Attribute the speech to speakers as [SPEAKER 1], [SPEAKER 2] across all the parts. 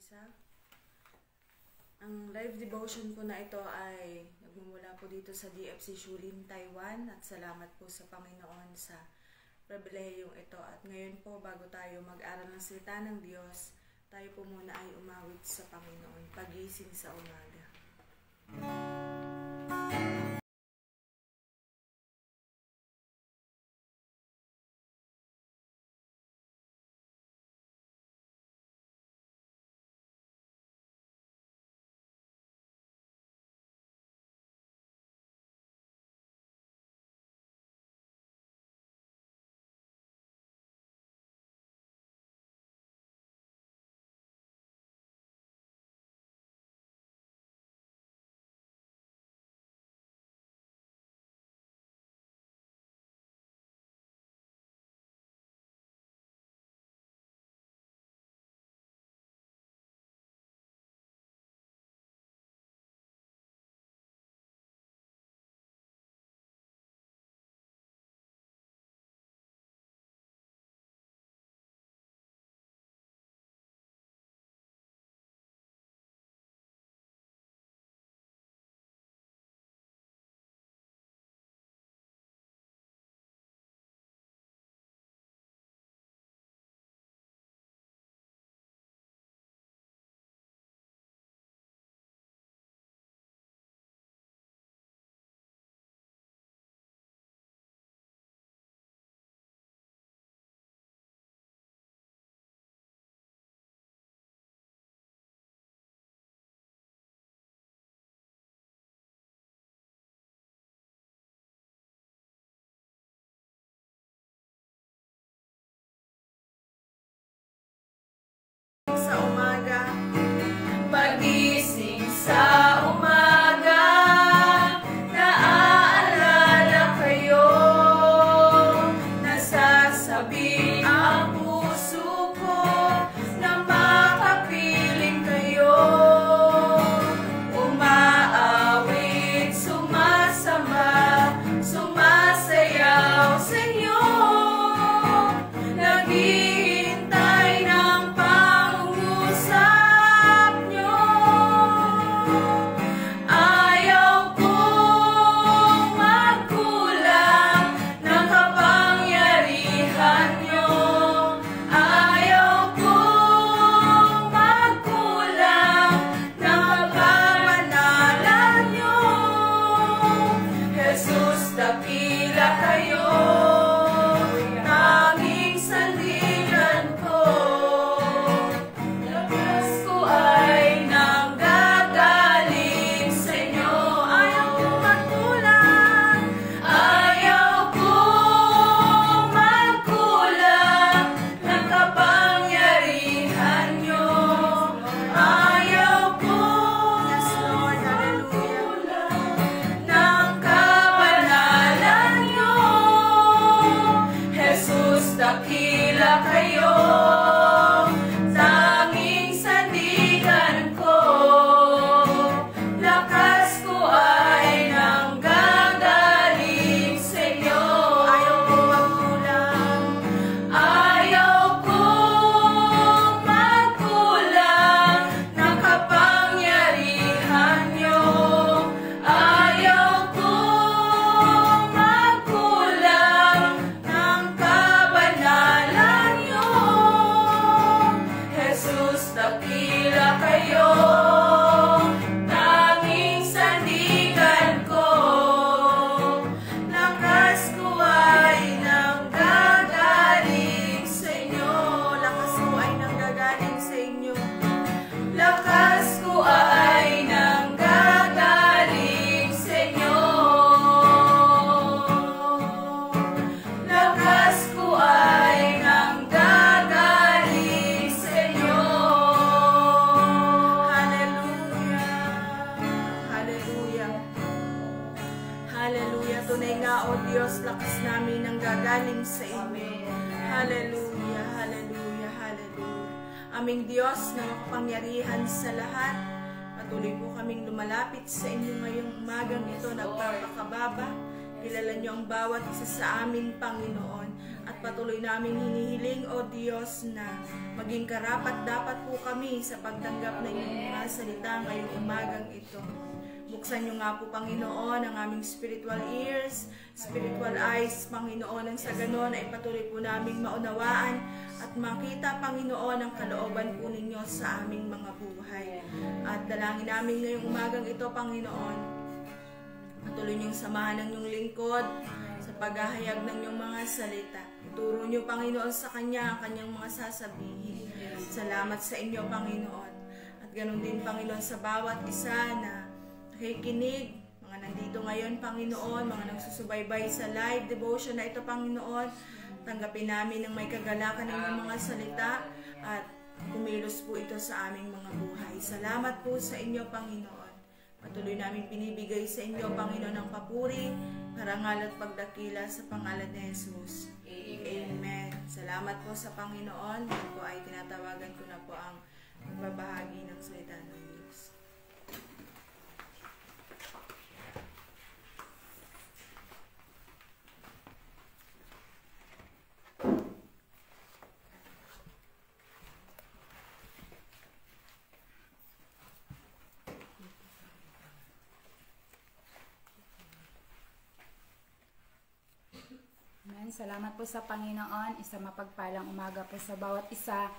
[SPEAKER 1] isa. Ang live devotion po na ito ay nagmumula po dito sa DFC Shulin, Taiwan, at salamat po sa Panginoon sa pribilehiyong ito. At ngayon po, bago tayo mag-aral ng salita ng Diyos, tayo po muna ay umawit sa Panginoon, pagising sa umaga.
[SPEAKER 2] Pagising sa umaga, naaalala kayo, nasasabi ang puso ko na makapiling kayo, umaawit, sumasamba, sumasayaw sa inyo, naghihintay ng pangungusap. Dakila kayo, tanging sandigan ko, lakas ko ay nanggagaling sa inyo. Ayaw ko magkulang, ayaw ko magkulang ng kapangyarihan nyo, ayaw ko magkulang ng dakila kayo, tanging sandigan ko, lakas ko ay nanggagaling sa inyo. Lakas ko ay nanggagaling sa inyo. Lakas ko ay nanggagaling sa inyo. Lakas ko ay nanggagaling sa inyo.
[SPEAKER 1] Hallelujah. Tunay nga, O Diyos, lakas namin ang gagaling sa inyo. Hallelujah, hallelujah, hallelujah. Aming Diyos na makapangyarihan sa lahat, patuloy po kaming lumalapit sa inyo ngayong umagang ito, nagpapakababa. Kilala niyo ang bawat isa sa amin, Panginoon. At At patuloy naming hinihiling, O Diyos, na maging karapat-dapat po kami sa pagtanggap ng iyong mga salita ngayong umagang ito. Buksan niyo nga po, Panginoon, ang aming spiritual ears, spiritual eyes, Panginoon, ang sa ganon ay patuloy po naming maunawaan at makita, Panginoon, ang kalooban po ninyo sa aming mga buhay. At dalangin namin ngayong umagang ito, Panginoon, patuloy niyong samahan ng iyong lingkod sa paghahayag ng iyong mga salita. Ituro niyo, Panginoon, sa kanya ang kanyang mga sasabihin. Salamat sa inyo, Panginoon. At ganon din, Panginoon, sa bawat isa na nakikinig, mga nandito ngayon, Panginoon, mga nagsusubaybay sa live devotion na ito, Panginoon, tanggapin namin ng may kagalakan ng iyong mga salita at kumilos po ito sa aming mga buhay. Salamat po sa inyo, Panginoon. Patuloy namin binibigay sa inyo, Panginoon, ang papuri, parangal at pagdakila sa pangalan ni Jesus. Amen. Salamat po sa Panginoon. Ito po ay tinatawagan ko na po ang magbabahagi ng salita ng Diyos.
[SPEAKER 3] Amen. Salamat po sa Panginoon. Isang mapagpalang umaga po sa bawat isa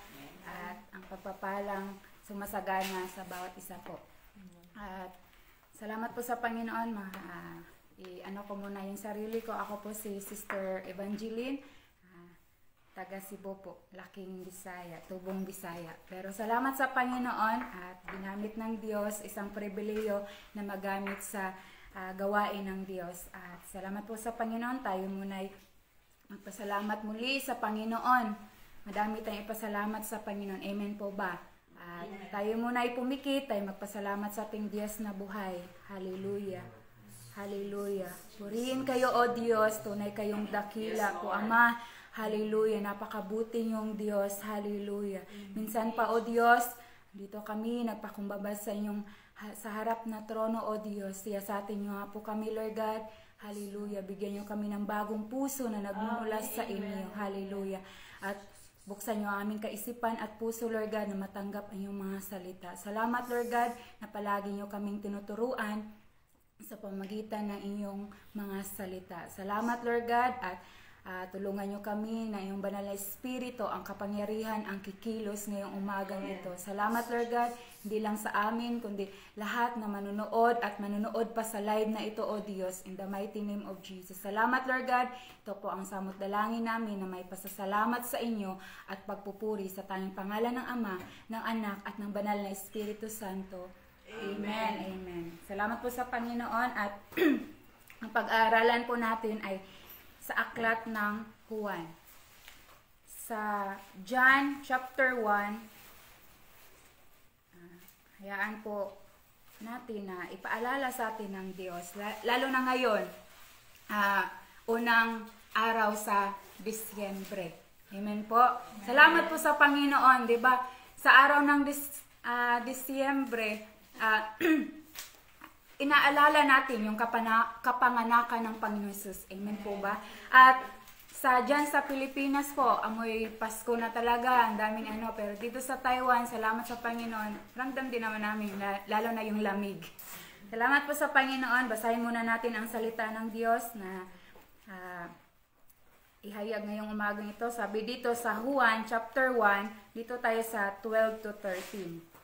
[SPEAKER 3] at ang pagpapalang sumasagana sa bawat isa po. At salamat po sa Panginoon. Ano ko muna yung sarili ko. Ako po si Sister Evangeline, taga Cebu po, Laking Bisaya, Tubong Bisaya. Pero salamat sa Panginoon at ginamit ng Diyos, isang pribileyo na magamit sa gawain ng Diyos. At salamat po sa Panginoon. Tayo muna'y magpasalamat muli sa Panginoon. Madami tayong ipasalamat sa Panginoon. Amen po ba? At tayo muna ay pumikit, tayo magpasalamat sa ating Diyos na buhay. Hallelujah. Hallelujah. Purihin kayo, O Diyos. Tunay kayong dakila po, Ama. Hallelujah. Napakabuti niyong Diyos. Hallelujah. Minsan pa, O Diyos, dito kami nagpakumbaba sa inyong sa harap na trono, O Diyos. Siya sa atin niyo nga po kami, Lord God. Hallelujah. Bigyan niyo kami ng bagong puso na nagmumula sa inyo. Hallelujah. At buksan niyo ang aming kaisipan at puso, Lord God, na matanggap ang iyong mga salita. Salamat, Lord God, na palagi niyo kaming tinuturuan sa pamagitan ng inyong mga salita. Salamat, Lord God, at tulungan niyo kami na iyong banal na espiritu, ang kapangyarihan, ang kikilos ngayong umagang ito. Salamat, Lord God, hindi lang sa amin, kundi lahat na manunood at manunood pa sa live na ito, O Diyos, in the mighty name of Jesus. Salamat, Lord God, ito po ang samot dalangin namin na may pasasalamat sa inyo at pagpupuri sa tanging pangalan ng Ama, ng Anak, at ng banal na Espiritu Santo. Amen. Amen. Salamat po sa Panginoon at ang pag-aaralan po natin ay sa aklat ng Juan. Sa John chapter 1, hayaan po natin na ipaalala sa atin ng Diyos, lalo na ngayon, unang araw sa Disyembre. Amen po. Salamat po sa Panginoon, 'di ba? Sa araw ng Disyembre, inaalala natin yung kapanganakan ng Panginoon Jesus. Amen po ba? At dyan sa Pilipinas po, amoy Pasko na talaga, ang daming pero dito sa Taiwan, salamat sa Panginoon, ramdam din naman namin, lalo na yung lamig. Salamat po sa Panginoon. Basahin muna natin ang salita ng Diyos na ihayag ngayong umagang ito. Sabi dito sa Juan chapter 1, dito tayo sa 12 to 13.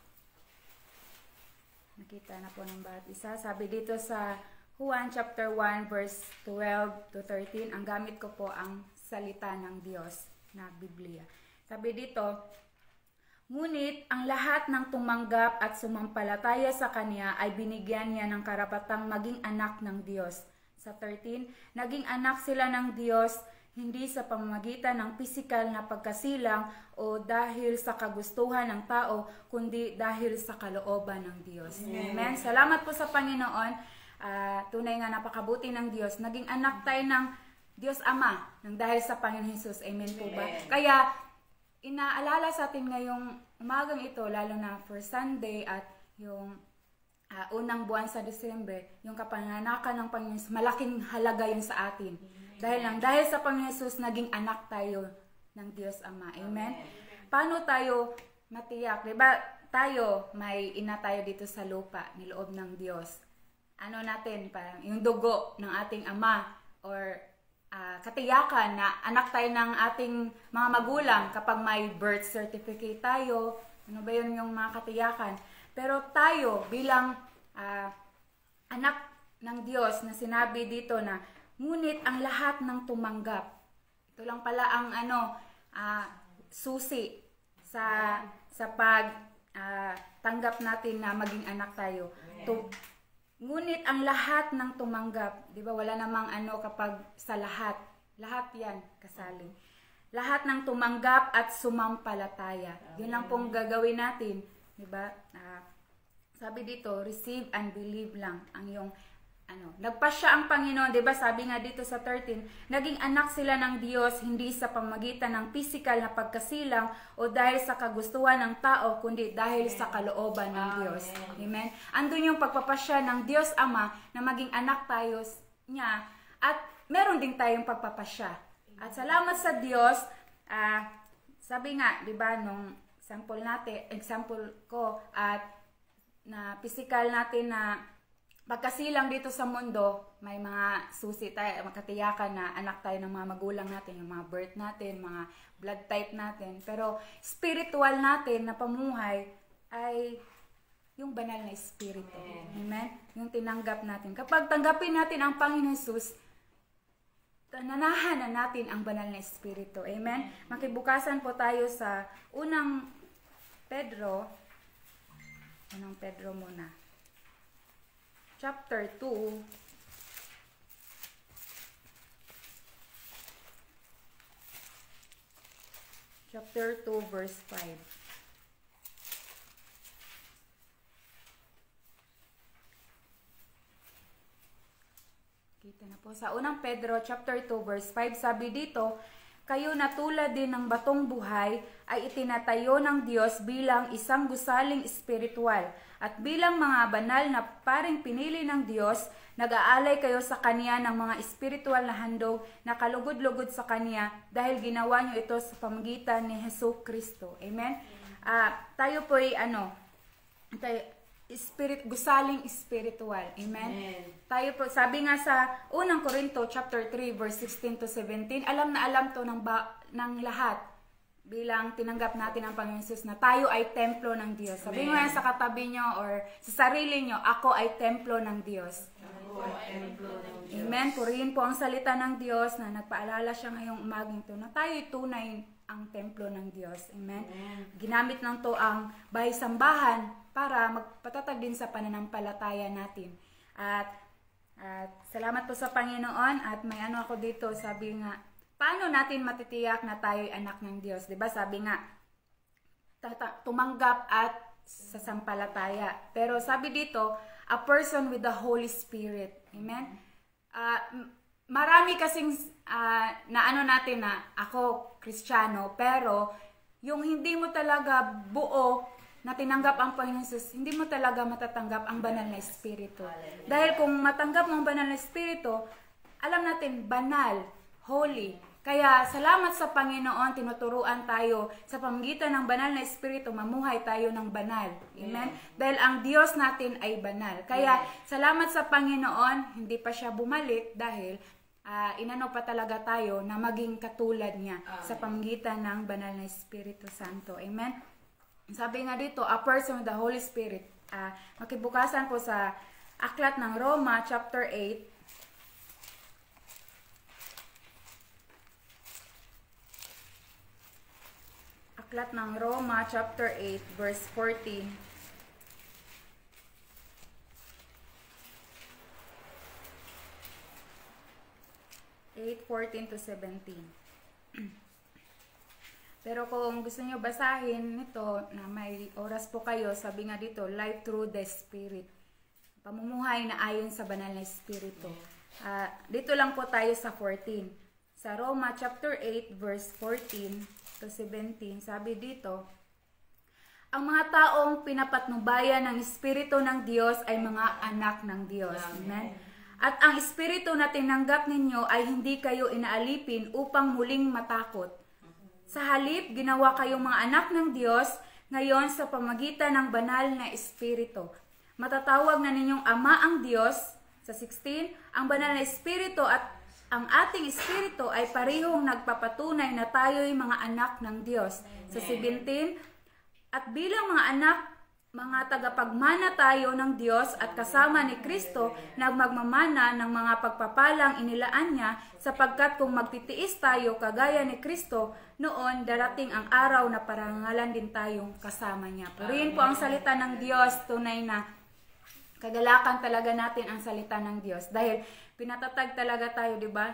[SPEAKER 3] Nakita na po ng bawat isa. Sabi dito sa Juan chapter 1 verse 12 to 13, ang gamit ko po ang salita ng Diyos na Biblia. Sabi dito, ngunit ang lahat ng tumanggap at sumampalataya sa Kanya ay binigyan niya ng karapatang maging anak ng Diyos. Sa 13, naging anak sila ng Diyos hindi sa pamamagitan ng pisikal na pagkasilang o dahil sa kagustuhan ng tao, kundi dahil sa kalooban ng Diyos. Amen. Salamat po sa Panginoon. Tunay nga napakabuti ng Diyos. Naging anak tayo ng Diyos Ama nang dahil sa Panginoon Jesus. Amen po ba? Kaya inaalala sa atin ngayong umagang ito, lalo na for Sunday at yung unang buwan sa Disyembre, yung kapanganakan ng Panginoon Jesus, malaking halaga yun sa atin. Dahil sa Panginoon Jesus, naging anak tayo ng Diyos Ama. Amen? Paano tayo matiyak? Diba tayo, may ina tayo dito sa lupa, niloob ng Diyos. Ano natin, parang yung dugo ng ating ama or katiyakan na anak tayo ng ating mga magulang kapag may birth certificate tayo. Ano ba yun yung mga katiyakan? Pero tayo bilang anak ng Diyos na sinabi dito na ngunit ang lahat ng tumanggap. Ito lang pala ang susi sa pag tanggap natin na maging anak tayo. Ngunit ang lahat ng tumanggap, 'di ba? Wala namang kapag sa lahat. Lahat 'yan kasali. Lahat ng tumanggap at sumampalataya. 'Yun lang pong gagawin natin. Diba? Sabi dito, receive and believe lang ang yung nagpasya ang Panginoon, 'di ba? Sabi nga dito sa 13, naging anak sila ng Diyos hindi sa pamagitan ng physical na pagkasilang o dahil sa kagustuhan ng tao, kundi dahil sa kalooban ng Diyos. Amen. Andun yung pagpapasya ng Diyos Ama na maging anak tayo niya at meron din tayong pagpapasya. At salamat sa Diyos, sabi nga, 'di ba, nung example ko at na physical natin na pagkasilang dito sa mundo, may mga susi tayo, makatiyakan na anak tayo ng mga magulang natin, yung mga birth natin, mga blood type natin. Pero spiritual natin na pamuhay ay yung banal na espiritu. Amen? Yung tinanggap natin. Kapag tanggapin natin ang Panginoon Jesus, nanahan na natin ang banal na espiritu. Amen? Makibukasan po tayo sa unang Pedro muna. Chapter 2. Chapter 2, verse 5. Kita na po. Sa unang Pedro, chapter 2, verse 5, sabi dito, kayo na tulad din ng batong buhay ay itinatayo ng Diyos bilang isang gusaling espiritual at bilang mga banal na paring pinili ng Diyos, nag-aalay kayo sa Kanya ng mga espiritual na handog na kalugod-lugod sa Kanya dahil ginawa niyo ito sa pamamagitan ni Hesus Kristo. Amen? Tayo po ay gusaling spiritual. Amen? Tayo po, sabi nga sa unang Korinto chapter 3 verse 16 to 17, alam na alam to ng lahat bilang tinanggap natin ang Panginoon Jesus na tayo ay templo ng Diyos. Sabi mo yan sa katabi nyo or sa sarili nyo, ako ay templo ng Diyos. Amen? Purihin po ang salita ng Diyos na nagpaalala siya ngayong umaging to na tayo tunay ang templo ng Diyos. Amen? Ginamit ng to ang bahay-sambahan para magpatatag din sa pananampalataya natin. At salamat po sa Panginoon at may ako dito, sabi nga, paano natin matitiyak na tayo ay anak ng Diyos? Diba? Sabi nga, tumanggap at sasampalataya. Pero sabi dito, a person with the Holy Spirit. Amen? Marami kasing natin na ako, Kristiyano, pero yung hindi mo talaga buo na tinanggap ang Panginoon Jesus, hindi mo talaga matatanggap ang banal na espiritu. Dahil kung matanggap mo ang banal na espiritu, alam natin, banal, holy. Kaya salamat sa Panginoon, tinuturuan tayo sa pamamagitan ng banal na espiritu, mamuhay tayo ng banal. Amen? Dahil ang Diyos natin ay banal. Kaya salamat sa Panginoon, hindi pa siya bumalik dahil inano pa talaga tayo na maging katulad niya sa pamamagitan ng banal na Espiritu Santo. Amen? Sabi nga dito, a person with the Holy Spirit. Makibukasan po sa aklat ng Roma, chapter 8. Aklat ng Roma, chapter 8, verse 14. 8:14 to 17. Pero kung gusto niyo basahin nito, na may oras po kayo, sabi nga dito, life through the Spirit. Pamumuhay na ayon sa banal na Espiritu. Dito lang po tayo sa 14. Sa Roma chapter 8 verse 14 to 17, sabi dito, ang mga taong pinapatnubayan ng Espiritu ng Diyos ay mga anak ng Diyos. Amen? At ang Espiritu na tinanggap ninyo ay hindi kayo inaalipin upang muling matakot. Sa halip, ginawa kayong mga anak ng Diyos ngayon sa pamagitan ng banal na Espiritu. Matatawag na ninyong Ama ang Diyos. Sa 16, ang banal na Espiritu at ang ating Espiritu ay parehong nagpapatunay na tayo'y mga anak ng Diyos. Sa 17, at bilang mga anak, mga tagapagmana tayo ng Diyos at kasama ni Kristo na magmamana ng mga pagpapalang inilaan niya sapagkat kung magtitiis tayo kagaya ni Kristo, noon darating ang araw na parangalan din tayong kasama niya. Purihin po ang salita ng Diyos, tunay na kagalakan talaga natin ang salita ng Diyos dahil pinatatag talaga tayo, di ba?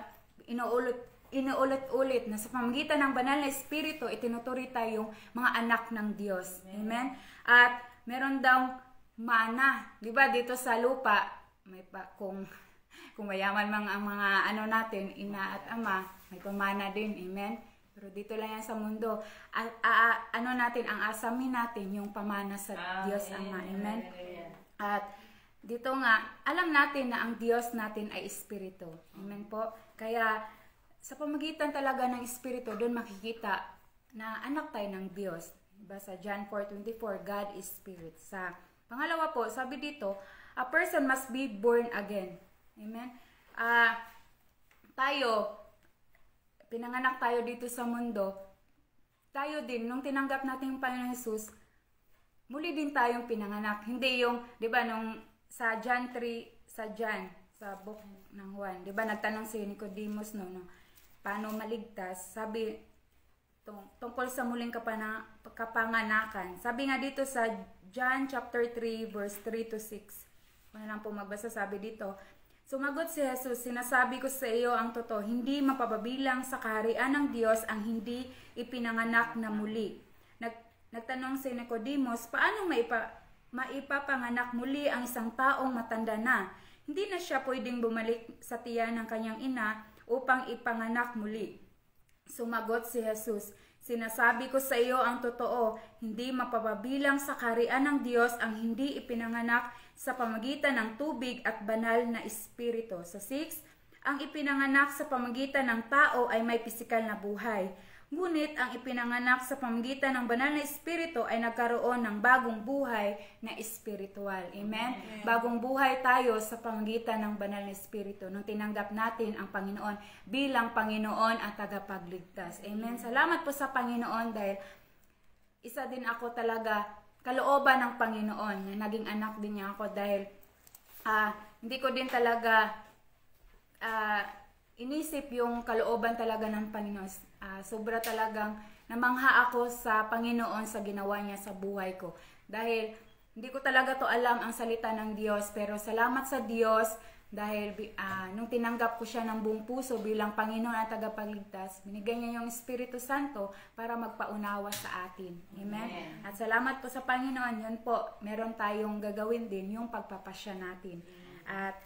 [SPEAKER 3] Inuulit-ulit na sa pamamagitan ng banal na Espiritu, itinuturi tayong mga anak ng Diyos. Amen? At meron daw mana, di ba? Dito sa lupa, may kung mayaman ang mga natin, ina at ama, may pamana din. Amen? Pero dito lang yan sa mundo. Natin, ang asamin natin, yung pamana sa Diyos Ama. Amen? At dito nga, alam natin na ang Diyos natin ay Espiritu. Amen po? Kaya, sa pamagitan talaga ng Espiritu, doon makikita na anak tayo ng Diyos. Diba? Sa John 4:24, God is Spirit. Sa pangalawa po, sabi dito, a person must be born again. Amen? Pinanganak tayo dito sa mundo. Tayo din, nung tinanggap natin yung Panginoon Jesus, muli din tayong pinanganak. Hindi yung, di ba, nung sa John 3, sa book ng Juan, di ba, nagtanong si Nicodemus, paano maligtas? Sabi, tungkol sa muling kapanganakan. Sabi nga dito sa John chapter 3, verse 3 to 6. Kung lang po magbasa, sabi dito, sumagot si Jesus, sinasabi ko sa iyo ang totoo, hindi mapapabilang sa kaharian ng Diyos ang hindi ipinanganak na muli. Nagtanong si Nicodemus, paano maipapanganak muli ang isang taong matanda na? Hindi na siya pwedeng bumalik sa tiyan ng kanyang ina upang ipanganak muli. Sumagot si Jesus, sinasabi ko sa iyo ang totoo, hindi mapapabilang sa kaharian ng Diyos ang hindi ipinanganak sa pamagitan ng tubig at banal na Espiritu. Sa 6, ang ipinanganak sa pamagitan ng tao ay may pisikal na buhay. Ngunit ang ipinanganak sa pamagitan ng banal na Espiritu ay nagkaroon ng bagong buhay na espiritual. Amen? Bagong buhay tayo sa pamagitan ng banal na Espiritu nung tinanggap natin ang Panginoon bilang Panginoon at tagapagligtas. Amen? Salamat po sa Panginoon dahil isa din ako talaga kalooban ng Panginoon na naging anak din niya ako dahil hindi ko din talaga inisip yung kalooban talaga ng Panginoon. Sobra talagang namangha ako sa Panginoon sa ginawa niya sa buhay ko. Dahil hindi ko talaga to alam ang salita ng Diyos, pero salamat sa Diyos dahil nung tinanggap ko siya ng buong puso bilang Panginoon at tagapagligtas, binigyan niya yung Espiritu Santo para magpaunawa sa atin. Amen? At salamat po sa Panginoon, yun po, meron tayong gagawin din yung pagpapasya natin. At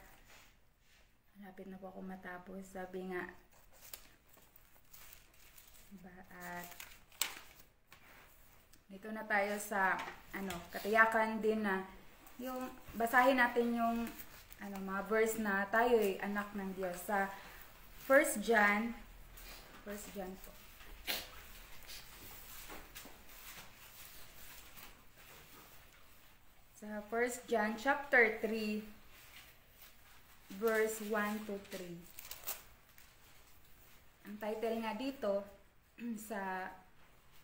[SPEAKER 3] malapit na po ako matapos. Sabi nga, at dito na tayo sa katiyakan din na yung basahin natin yung mga verse na tayo ay anak ng Diyos sa 1 John po. Sa 1 John chapter 3 verse 1 to 3. Ang title nga dito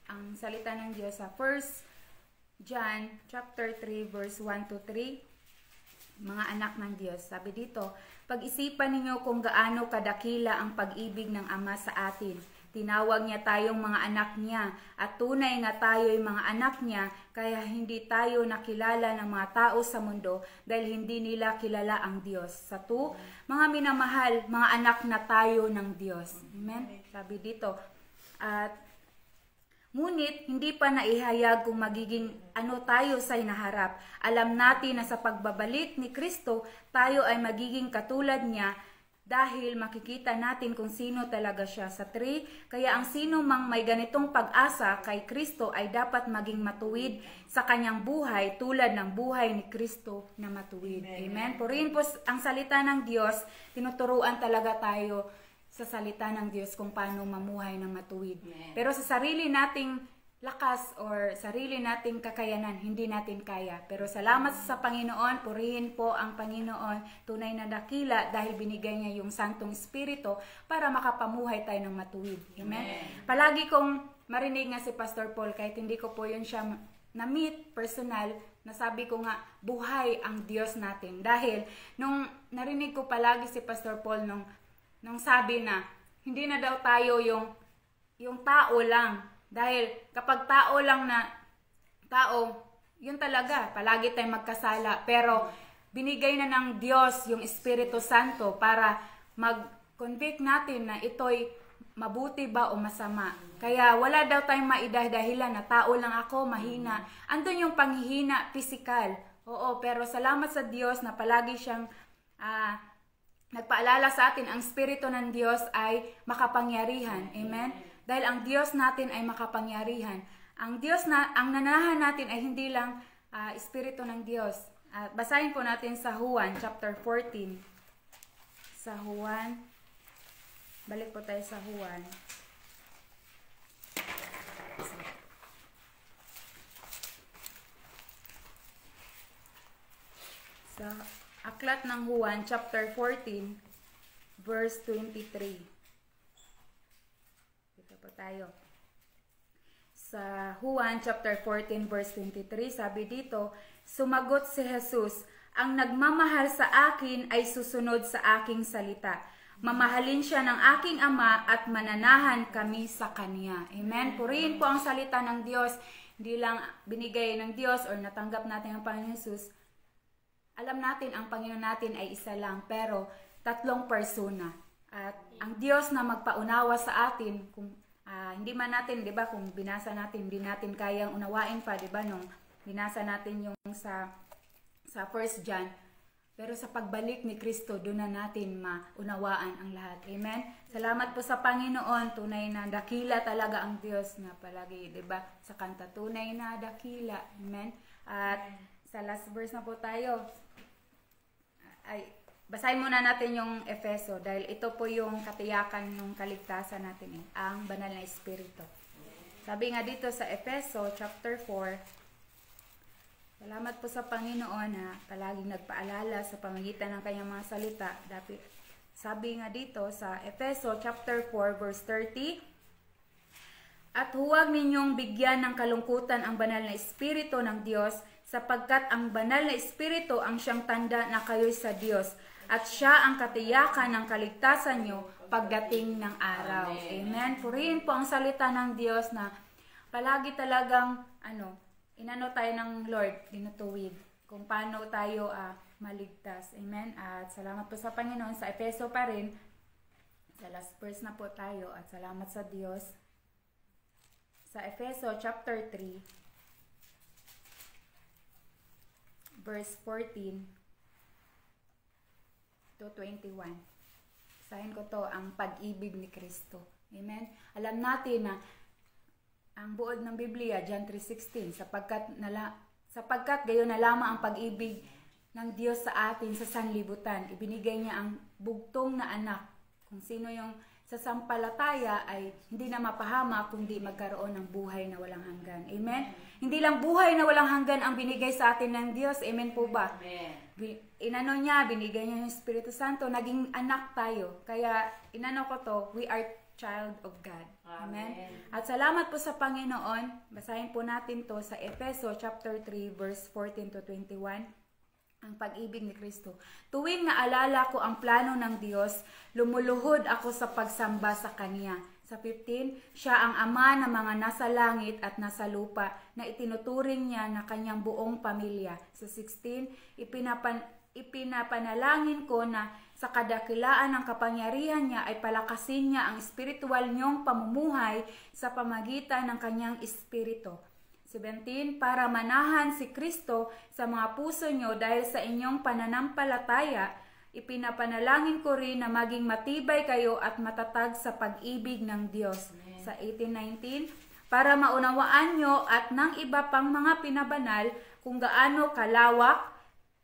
[SPEAKER 3] ang salita ng Diyos sa 1 John chapter 3 verse 1 to 3, mga anak ng Diyos. Sabi dito, pag-isipan ninyo kung gaano kadakila ang pag-ibig ng Ama sa atin. Tinawag niya tayong mga anak niya at tunay nga tayo'y mga anak niya, kaya hindi tayo nakilala ng mga tao sa mundo dahil hindi nila kilala ang Diyos. Sa 2, mga minamahal, mga anak na tayo ng Diyos. Amen? Sabi dito, at ngunit hindi pa naihayag kung magiging tayo sa hinaharap. Alam natin na sa pagbabalik ni Kristo, tayo ay magiging katulad niya dahil makikita natin kung sino talaga siya. Sa 3, kaya ang sino mang may ganitong pag-asa kay Kristo ay dapat maging matuwid sa kanyang buhay tulad ng buhay ni Kristo na matuwid. Amen. Purihin po ang salita ng Diyos, tinuturuan talaga tayo sa salita ng Diyos kung paano mamuhay ng matuwid. Pero sa sarili nating lakas or sarili nating kakayanan, hindi natin kaya. Pero salamat sa Panginoon, purihin po ang Panginoon, tunay na dakila dahil binigay niya yung Santong Espiritu para makapamuhay tayo ng matuwid. Amen? Palagi kong marinig nga si Pastor Paul, kahit hindi ko po yun siya na-meet personal, nasabi ko nga, buhay ang Diyos natin. Dahil nung narinig ko palagi si Pastor Paul nung sabi na, hindi na daw tayo yung tao lang. Dahil kapag tao lang na tao, yun talaga, palagi tayong magkasala. Pero binigay na ng Diyos yung Espiritu Santo para mag-convict natin na ito'y mabuti ba o masama. Kaya wala daw tayong maidahilan na tao lang ako, mahina. Andun yung panghihina, physical. Oo, pero salamat sa Diyos na palagi siyang nagpaalala sa atin, ang Espiritu ng Diyos ay makapangyarihan. Amen? Dahil ang Diyos natin ay makapangyarihan. Ang nanahan natin ay hindi lang Espiritu ng Diyos. Basahin po natin sa Juan chapter 14. Sa Juan, balik po tayo sa Juan. Sa aklat ng Juan chapter 14 verse 23. Tayo. Sa Juan chapter 14 verse 23, sabi dito, sumagot si Jesus, ang nagmamahal sa akin ay susunod sa aking salita. Mamahalin siya ng aking Ama at mananahan kami sa Kanya. Amen? Purihin po ang salita ng Diyos. Hindi lang binigay ng Diyos or natanggap natin ang Panginoon Jesus. Alam natin, ang Panginoon natin ay isa lang, pero tatlong persona. At ang Diyos na magpaunawa sa atin, kung hindi man natin, 'di ba, kung binasa natin, hindi natin kayang unawain pa, 'di ba, nung binasa natin yung sa 1 John. Pero sa pagbalik ni Kristo, doon na natin maunawaan ang lahat. Amen. Salamat po sa Panginoon, tunay na dakila talaga ang Diyos na palagi, 'di ba? Sa kanta, tunay na dakila. Amen. At sa last verse na po tayo. Basahin muna natin yung Efeso dahil ito po yung katiyakan ng kaligtasan natin, ang banal na Espiritu. Sabi nga dito sa Efeso chapter 4, salamat po sa Panginoon na palaging nagpaalala sa pamamagitan ng kanyang mga salita. Sabi nga dito sa Efeso chapter 4 verse 30, at huwag ninyong bigyan ng kalungkutan ang banal na Espiritu ng Diyos, sapagkat ang banal na Espiritu ang siyang tanda na kayo'y sa Diyos, at siya ang katiyakan ng kaligtasan nyo pagdating ng araw. Amen. Purihin po ang salita ng Diyos na palagi talagang inano tayo ng Lord, tinutuwid kung paano tayo maligtas. Amen. At salamat po sa Panginoon. Sa Efeso pa rin, sa last verse na po tayo, at salamat sa Diyos. Sa Efeso chapter 3 verse 14 to 21. Sahin ko to, ang pag-ibig ni Kristo. Amen? Alam natin na ang buod ng Biblia, John 3:16, sapagkat gayon na lamang ang pag-ibig ng Diyos sa atin sa sanlibutan. Ibinigay niya ang bugtong na anak. Kung sino yung sasampalataya ay hindi na mapahama kundi magkaroon ng buhay na walang hanggan. Amen? Hindi lang buhay na walang hanggan ang binigay sa atin ng Diyos. Amen po ba? Amen. Binigay niya yung Espiritu Santo, naging anak tayo. Kaya ko to, we are child of God. Amen? At salamat po sa Panginoon. Basahin po natin to sa Efeso chapter 3 verse 14 to 21. Ang pag-ibig ni Kristo. Tuwing naalala ko ang plano ng Diyos, lumuluhod ako sa pagsamba sa Kanya. Sa 15, siya ang Ama ng mga nasa langit at nasa lupa na itinuturing niya na kanyang buong pamilya. Sa 16, ipinapanalangin ko na sa kadakilaan ng kapangyarihan niya ay palakasin niya ang espiritual niyong pamumuhay sa pamagitan ng kanyang espiritu. 17, para manahan si Kristo sa mga puso niyo dahil sa inyong pananampalataya ipinapanalangin ko rin na maging matibay kayo at matatag sa pag-ibig ng Diyos. Sa 18:19, para maunawaan nyo at ng iba pang mga pinabanal kung gaano kalawak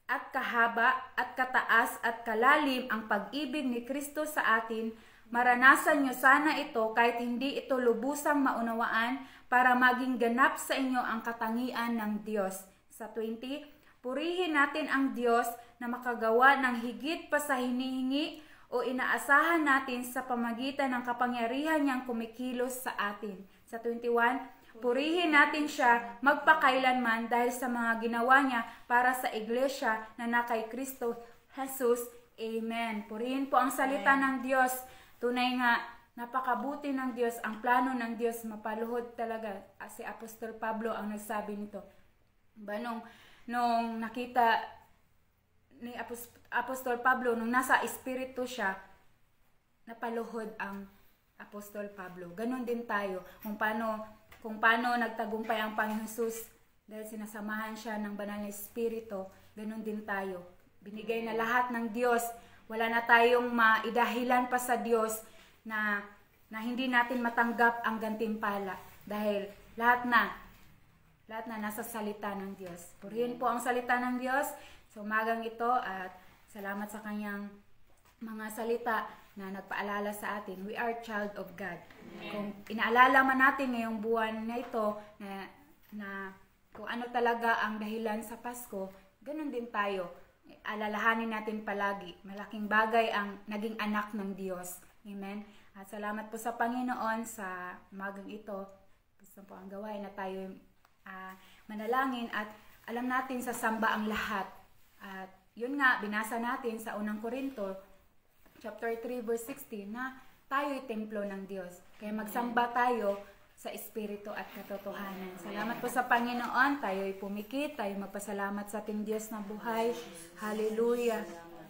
[SPEAKER 3] at kahaba at kataas at kalalim ang pag-ibig ni Kristo sa atin, maranasan nyo sana ito kahit hindi ito lubusang maunawaan para maging ganap sa inyo ang katangian ng Diyos. Sa 20, purihin natin ang Diyos na makagawa ng higit pa sa hinihingi o inaasahan natin sa pamagitan ng kapangyarihan niyang kumikilos sa atin. Sa 21, purihin natin siya magpakailanman dahil sa mga ginawa niya para sa iglesia na nakay Kristo Jesus. Amen. Purihin po ang salita ng Diyos. Tunay nga, napakabuti ng Diyos. Ang plano ng Diyos, mapaluhod talaga. Si Apostol Pablo ang nagsabi nito. Nung nakita ni Apostol Pablo, nung nasa espiritu siya, napaluhod ang Apostol Pablo. Ganon din tayo. Kung paano nagtagumpay ang Panginoon Jesus dahil sinasamahan siya ng banal na espiritu, ganon din tayo. Binigay na lahat ng Diyos. Wala na tayong maidahilan pa sa Diyos na hindi natin matanggap ang gantimpala. Dahil lahat na nasa salita ng Diyos. Purihin po ang salita ng Diyos sa umagang ito at salamat sa kanyang mga salita na nagpaalala sa atin. We are child of God. Amen. Kung inaalala man natin ngayong buwan na ito na kung ano talaga ang dahilan sa Pasko, ganun din tayo. Alalahanin natin palagi. Malaking bagay ang naging anak ng Diyos. Amen. At salamat po sa Panginoon sa umagang ito. Gusto po ang gawain na tayo manalangin at alam natin sa samba ang lahat. At yun nga, binasa natin sa unang Korinto, chapter 3, verse 16, na tayo'y templo ng Diyos. Kaya magsamba tayo sa espiritu at katotohanan. Salamat po sa Panginoon. Tayo'y pumikit, tayo magpasalamat sa ating Diyos na buhay. Hallelujah.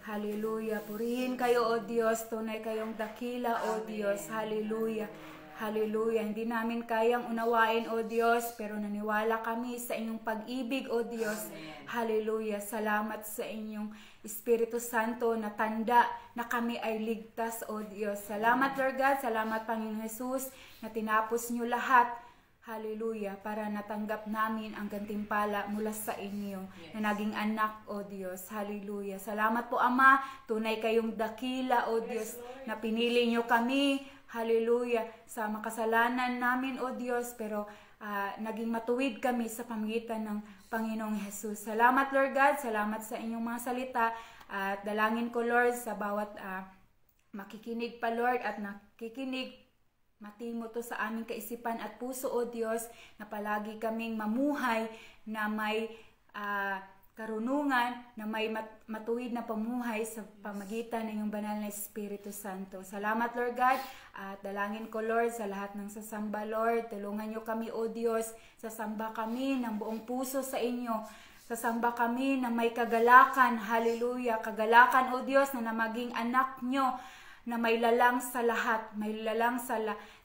[SPEAKER 3] Hallelujah. Purihin kayo, O Diyos. Tunay kayong dakila, O Diyos. Hallelujah. Hallelujah. Hindi namin kayang unawain, O Diyos, pero naniwala kami sa inyong pag-ibig, O Diyos. Hallelujah. Salamat sa inyong Espiritu Santo na tanda na kami ay ligtas, O Diyos. Salamat, Lord God. Salamat, Panginoon Jesus, na tinapos niyo lahat. Hallelujah. Para natanggap namin ang gantimpala mula sa inyo na naging anak, O Diyos. Hallelujah. Salamat po, Ama. Tunay kayong dakila, O Diyos, na pinili niyo kami. Hallelujah. Sa makasalanan namin, O Diyos, pero naging matuwid kami sa pamagitan ng Panginoong Jesus. Salamat, Lord God. Salamat sa inyong mga salita. At dalangin ko, Lord, sa bawat makikinig pa, Lord, at nakikinig, matimo to sa aming kaisipan at puso, O Diyos, na palagi kaming mamuhay na may karunungan, na may matuwid na pamuhay sa pamagitan ng iyong banal na Espiritu Santo. Salamat, Lord God, at dalangin ko, Lord, sa lahat ng sasamba, Lord. Tulungan niyo kami, O Diyos. Sasamba kami ng buong puso sa inyo. Sasamba kami na may kagalakan. Hallelujah. Kagalakan, O Diyos, na maging anak niyo, na may lalang sa lahat. May lalang sa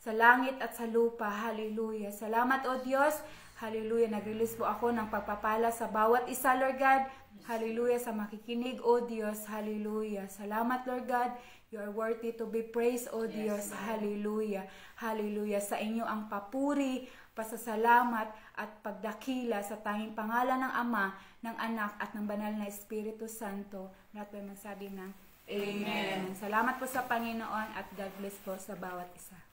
[SPEAKER 3] langit at sa lupa. Hallelujah. Salamat, O Diyos. Hallelujah. Nag-release po ako ng pagpapala sa bawat isa, Lord God. Hallelujah. Sa makikinig, O Diyos. Hallelujah. Salamat, Lord God. You are worthy to be praised, O Diyos. Hallelujah. Hallelujah. Sa inyo ang papuri, pasasalamat at pagdakila sa tanging pangalan ng Ama, ng Anak at ng Banal na Espiritu Santo. Lahat may magsabi ng Amen. Salamat po sa Panginoon at God bless po sa bawat isa.